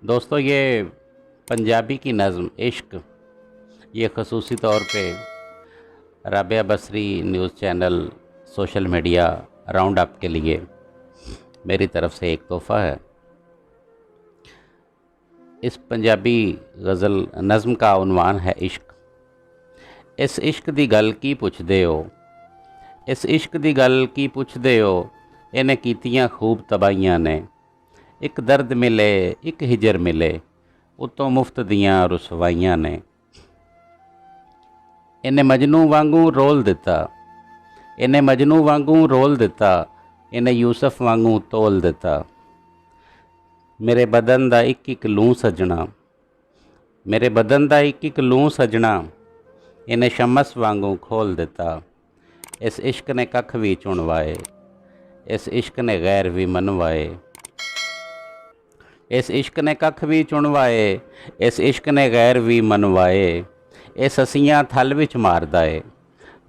दोस्तों, ये पंजाबी की नज़्म इश्क, ये खसूसी तौर पे Rabia Basri news channel social media round up के लिए मेरी तरफ़ से एक तोहफ़ा है। इस पंजाबी गज़ल नज़्म का उन्वान है इश्क। इस इश्क दी गल की पुछदे हो, इस इश्क दी गल की पुछदे हो, इन्हें कीतियां खूब तबाहियां ने। एक दर्द मिले एक हिजर मिले, उतों मुफ्त दियां रुसवाइयां ने। इन्हें मजनू वांगू रोल दिता, इन्हें मजनू वांगू रोल दिता, इन्हें यूसुफ वांगू तोल दिता। मेरे बदन दा एक एक लूं सजना, मेरे बदन दा एक एक लूं सजना, इन्हें शमस वांगू खोल दिता। इस इश्क ने कख भी चुनवाए, इस इश्क ने गैर भी मनवाए। इस इश्क ने कख भी चुनवाए, इस इश्क ने गैर भी मनवाए। ਇਹ ਸਸੀਆਂ ਥਲ ਵਿੱਚ ਮਾਰਦਾ ਏ,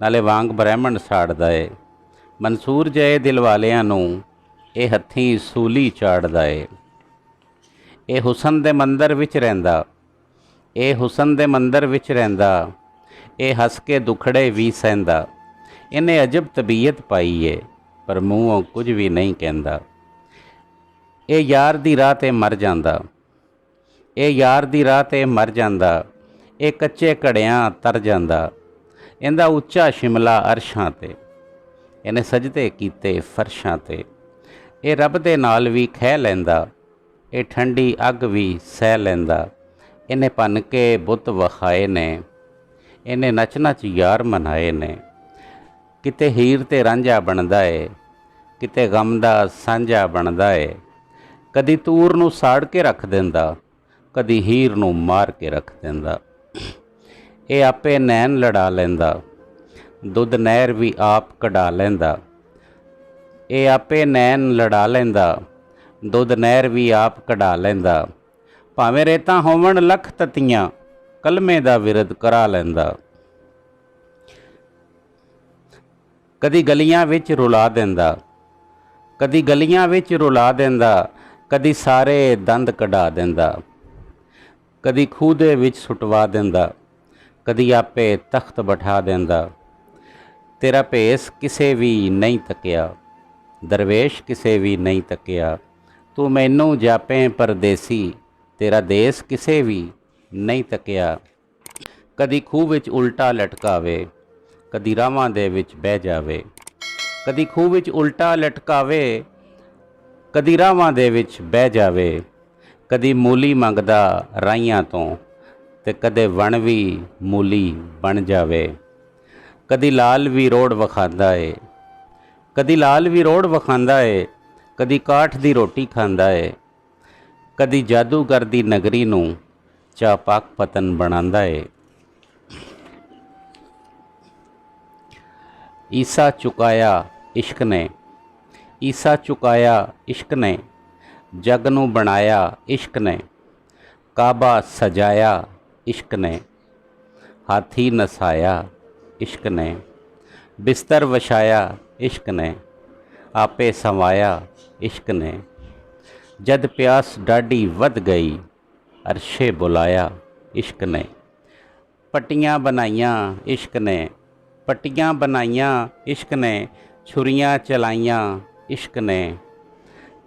ਨਾਲੇ ਵਾਂਗ ਬ੍ਰਹਿਮੰਡ ਸਾੜਦਾ ਏ। ਮਨਸੂਰ ਜਏ ਦਿਲ ਵਾਲਿਆਂ ਨੂੰ ਇਹ ਹੱਥੀਂ ਸੂਲੀ ਚਾੜਦਾ ਏ। ਇਹ ਹੁਸਨ ਦੇ ਮੰਦਰ ਵਿੱਚ ਰਹਿੰਦਾ, ਇਹ ਹੁਸਨ ਦੇ ਮੰਦਰ ਵਿੱਚ ਰਹਿੰਦਾ, ਇਹ ਹੱਸ ਕੇ ਦੁਖੜੇ ਵੀ ਸਹਿੰਦਾ। ਇਹਨੇ ਅਜਬ ਤਬੀਅਤ ਪਾਈ ਏ, ਪਰ ਮੂੰਹੋਂ ਕੁਝ ਵੀ ਨਹੀਂ ਕਹਿੰਦਾ। ਇਹ ਯਾਰ ਦੀ ਰਾਹ 'ਤੇ ਮਰ ਜਾਂਦਾ, ਇਹ ਯਾਰ ਦੀ ਰਾਹ 'ਤੇ ਮਰ ਜਾਂਦਾ। ਇਹ ਕੱਚੇ ਘੜਿਆਂ ਤਰ ਜਾਂਦਾ, ਇਹਦਾ ਉੱਚਾ ਸ਼ਿਮਲਾ ਅਰਸ਼ਾਂ 'ਤੇ, ਇਹਨੇ ਸਜਦੇ ਕੀਤੇ ਫਰਸ਼ਾਂ 'ਤੇ। ਇਹ ਰੱਬ ਦੇ ਨਾਲ ਵੀ ਖਹਿ ਲੈਂਦਾ, ਇਹ ਠੰਡੀ ਅੱਗ ਵੀ ਸਹਿ ਲੈਂਦਾ। ਇਹਨੇ ਭੰਨ ਕੇ ਬੁੱਤ ਵਿਖਾਏ ਨੇ, ਇਹਨੇ ਨੱਚ ਨੱਚ ਯਾਰ ਮਨਾਏ ਨੇ। ਕਿਤੇ ਹੀਰ ਤੇ ਰਾਂਝਾ ਬਣਦਾ ਏ, ਕਿਤੇ ਗਮ ਦਾ ਸਾਂਝਾ ਬਣਦਾ ਏ। ਕਦੀ ਤੂਰ ਨੂੰ ਸਾੜ ਕੇ ਰੱਖ ਦਿੰਦਾ, ਕਦੀ ਹੀਰ ਨੂੰ ਮਾਰ ਕੇ ਰੱਖ ਦਿੰਦਾ। ਇਹ ਆਪੇ ਨੈਣ ਲੜਾ ਲੈਂਦਾ, ਦੁੱਧ ਨਹਿਰ ਵੀ ਆਪ ਕਢਾ ਲੈਂਦਾ। ਇਹ ਆਪੇ ਨੈਣ ਲੜਾ ਲੈਂਦਾ, ਦੁੱਧ ਨਹਿਰ ਵੀ ਆਪ ਕਢਾ ਲੈਂਦਾ। ਭਾਵੇਂ ਰੇਤਾਂ ਹੋਵਣ ਲੱਖ ਤਤੀਆਂ, ਕਲਮੇ ਦਾ ਵਿਰਦ ਕਰਾ ਲੈਂਦਾ। ਕਦੀ ਗਲੀਆਂ ਵਿੱਚ ਰੁਲਾ ਦਿੰਦਾ, ਕਦੀ ਗਲੀਆਂ ਵਿੱਚ ਰੁਲਾ ਦਿੰਦਾ, ਕਦੀ ਸਾਰੇ ਦੰਦ ਕਢਾ ਦਿੰਦਾ। ਕਦੀ ਖੂਹ ਦੇ ਵਿੱਚ ਸੁੱਟਵਾ ਦਿੰਦਾ, ਕਦੀ ਆਪੇ ਤਖਤ ਬਿਠਾ ਦਿੰਦਾ। ਤੇਰਾ ਭੇਸ ਕਿਸੇ ਵੀ ਨਹੀਂ ਤੱਕਿਆ, ਦਰਵੇਸ਼ ਕਿਸੇ ਵੀ ਨਹੀਂ ਤੱਕਿਆ। ਤੂੰ ਮੈਨੂੰ ਜਾਪੇ ਪਰਦੇਸੀ, ਤੇਰਾ ਦੇਸ ਕਿਸੇ ਵੀ ਨਹੀਂ ਤੱਕਿਆ। ਕਦੀ ਖੂਹ ਵਿੱਚ ਉਲਟਾ ਲਟਕਾਵੇ, ਕਦੀ ਰਾਵਾਂ ਦੇ ਵਿੱਚ ਬਹਿ ਜਾਵੇ। ਕਦੀ ਖੂਹ ਵਿੱਚ ਉਲਟਾ ਲਟਕਾਵੇ, ਕਦੀ ਰਾਵਾਂ ਦੇ ਵਿੱਚ ਬਹਿ ਜਾਵੇ। ਕਦੀ ਮੂਲੀ ਮੰਗਦਾ ਰਾਈਆਂ ਤੋਂ, ਤੇ ਕਦੇ ਵਣ ਵੀ ਮੂਲੀ ਬਣ ਜਾਵੇ। ਕਦੀ ਲਾਲ ਵੀ ਰੋੜ ਵਿਖਾਉਂਦਾ ਏ, ਕਦੀ ਲਾਲ ਵੀ ਰੋੜ ਵਿਖਾਉਂਦਾ ਏ। ਕਦੀ ਕਾਠ ਦੀ ਰੋਟੀ ਖਾਂਦਾ ਏ, ਕਦੀ ਜਾਦੂਗਰ ਦੀ ਨਗਰੀ ਨੂੰ ਚਾਪਾਕ ਪਤਨ ਬਣਾਉਂਦਾ ਏ। ਈਸਾ ਚੁਕਾਇਆ ਇਸ਼ਕ ਨੇ, ਈਸਾ ਚੁਕਾਇਆ ਇਸ਼ਕ ਨੇ। ਜਗ ਨੂੰ ਬਣਾਇਆ ਇਸ਼ਕ ਨੇ, ਕਾਬਾ ਸਜਾਇਆ ਇਸ਼ਕ ਨੇ। ਹਾਥੀ ਨਸਾਇਆ ਇਸ਼ਕ ਨੇ, ਬਿਸਤਰ ਵਿਛਾਇਆ ਇਸ਼ਕ ਨੇ। ਆਪੇ ਸਵਾਇਆ ਇਸ਼ਕ ਨੇ। ਜਦ ਪਿਆਸ ਡਾਢੀ ਵੱਧ ਗਈ, ਅਰਸ਼ੇ ਬੁਲਾਇਆ ਇਸ਼ਕ ਨੇ। ਪੱਟੀਆਂ ਬਣਾਈਆਂ ਇਸ਼ਕ ਨੇ, ਪੱਟੀਆਂ ਬਣਾਈਆਂ ਇਸ਼ਕ ਨੇ। ਛੁਰੀਆਂ ਚਲਾਈਆਂ ਇਸ਼ਕ ਨੇ।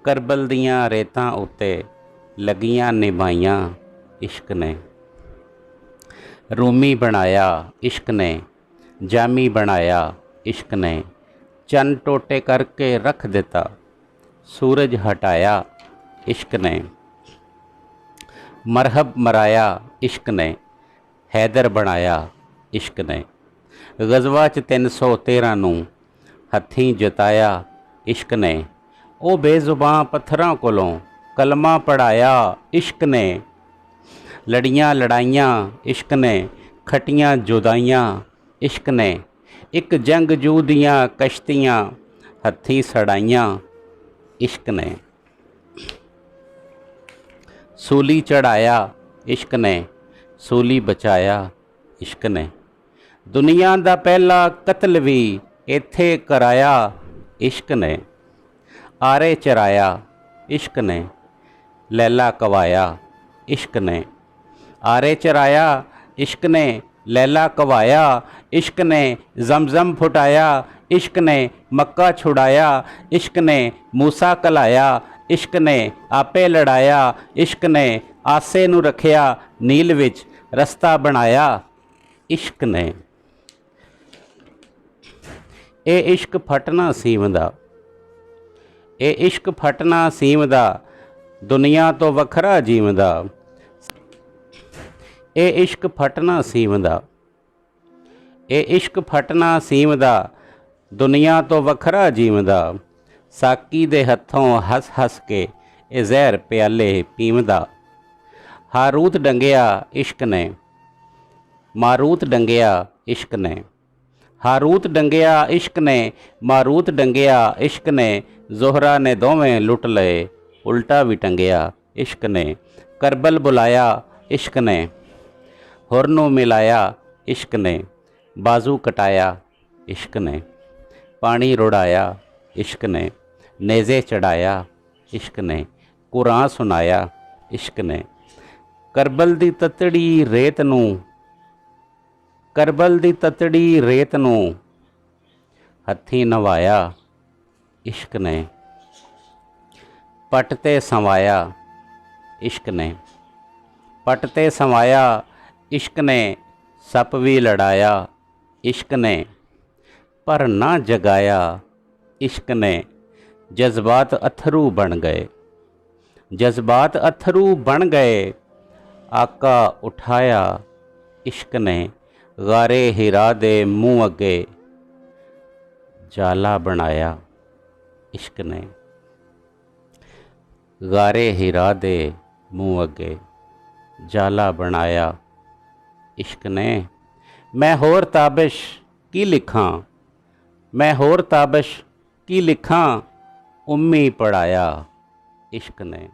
ਕਰਬਲ ਦੀਆਂ ਰੇਤਾਂ ਉੱਤੇ ਲੱਗੀਆਂ ਨਿਭਾਈਆਂ ਇਸ਼ਕ ਨੇ। ਰੂਮੀ ਬਣਾਇਆ ਇਸ਼ਕ ਨੇ, ਜਾਮੀ ਬਣਾਇਆ ਇਸ਼ਕ ਨੇ। ਚੰਨ ਟੋਟੇ ਕਰਕੇ ਰੱਖ ਦਿੱਤਾ, ਸੂਰਜ ਹਟਾਇਆ ਇਸ਼ਕ ਨੇ। ਮਰਹਬ ਮਰਾਇਆ ਇਸ਼ਕ ਨੇ, ਹੈਦਰ ਬਣਾਇਆ ਇਸ਼ਕ ਨੇ। ਗਜ਼ਵਾ 'ਚ 313 ਨੂੰ ਹੱਥੀਂ ਜਿਤਾਇਆ ਇਸ਼ਕ ਨੇ। ਉਹ ਬੇਜ਼ੁਬਾਨ ਪੱਥਰਾਂ ਕੋਲੋਂ ਕਲਮਾ ਪੜ੍ਹਾਇਆ ਇਸ਼ਕ ਨੇ। ਲੜੀਆਂ ਲੜਾਈਆਂ ਇਸ਼ਕ ਨੇ, ਖਟੀਆਂ ਜੁਦਾਈਆਂ ਇਸ਼ਕ ਨੇ। ਇੱਕ ਜੰਗਜੂ ਦੀਆਂ ਕਸ਼ਤੀਆਂ ਹੱਥੀਂ ਸੜਾਈਆਂ ਇਸ਼ਕ ਨੇ। ਸੂਲੀ ਚੜਾਇਆ ਇਸ਼ਕ ਨੇ, ਸੂਲੀ ਬਚਾਇਆ ਇਸ਼ਕ ਨੇ। ਦੁਨੀਆ ਦਾ ਪਹਿਲਾ ਕਤਲ ਵੀ ਇੱਥੇ ਕਰਾਇਆ ਇਸ਼ਕ ਨੇ। ਆਰੇ ਚਰਾਇਆ ਇਸ਼ਕ ਨੇ, लैला कवाया इश्क ने। आरे चराया इश्क ने, लैला कवाया इश्क ने, जमजम फुटाया इश्क ने, मक्का छुड़ाया इश्क ने, मूसा कलाया इश्क ने, आपे लड़ाया इश्क ने, आसे नू रखिया नील विच रस्ता बनाया इश्क ने। ए इश्क फटना सीमदा, ए इश्क फटना सीमदा, दुनिया तो वखरा जीवदा। ए इश्क फटना सीमदा, ए इश्क फटना सीमदा, दुनिया तो वखरा जीवदा। साकी दे हथों हस हस के ए जहर प्याले पीवदा। हारूत डंगिया इश्क ने, मारूत डंगिया इश्क ने। हारूत डंगिया इश्क ने, मारूत डंगिया इश्क ने। जोहरा ने दोवें लुट लए, उल्टा भी टंगिया इश्क ने। करबल बुलाया इश्क ने, हुर नूं मिलाया इश्क ने। बाजू कटाया इश्क ने, पानी रुड़ाया इश्क ने। नेज़े चढ़ाया इश्क ने, कुरान सुनाया इश्क ने। करबल दी ततड़ी रेत नूं, करबल दी ततड़ी रेत नूं हत्थीं नवाया इश्क ने। पट ते संवाया इश्क ने, पट ते संवाया इश्क ने। सप भी लड़ाया इश्क ने, पर ना जगाया इश्क ने। जज्बात अथरू बन गए, जज्बात अथरू बन गए। आका उठाया इश्क ने, गारे हिरा दे मुँह अगे जाला बनाया इश्क ने। गारे हिरा दे मुँह अगे जाला बनाया इश्क ने। मैं होर ताबिश की लिखां, मैं होर ताबिश की लिखां, उम्मी पढ़ाया इश्क ने।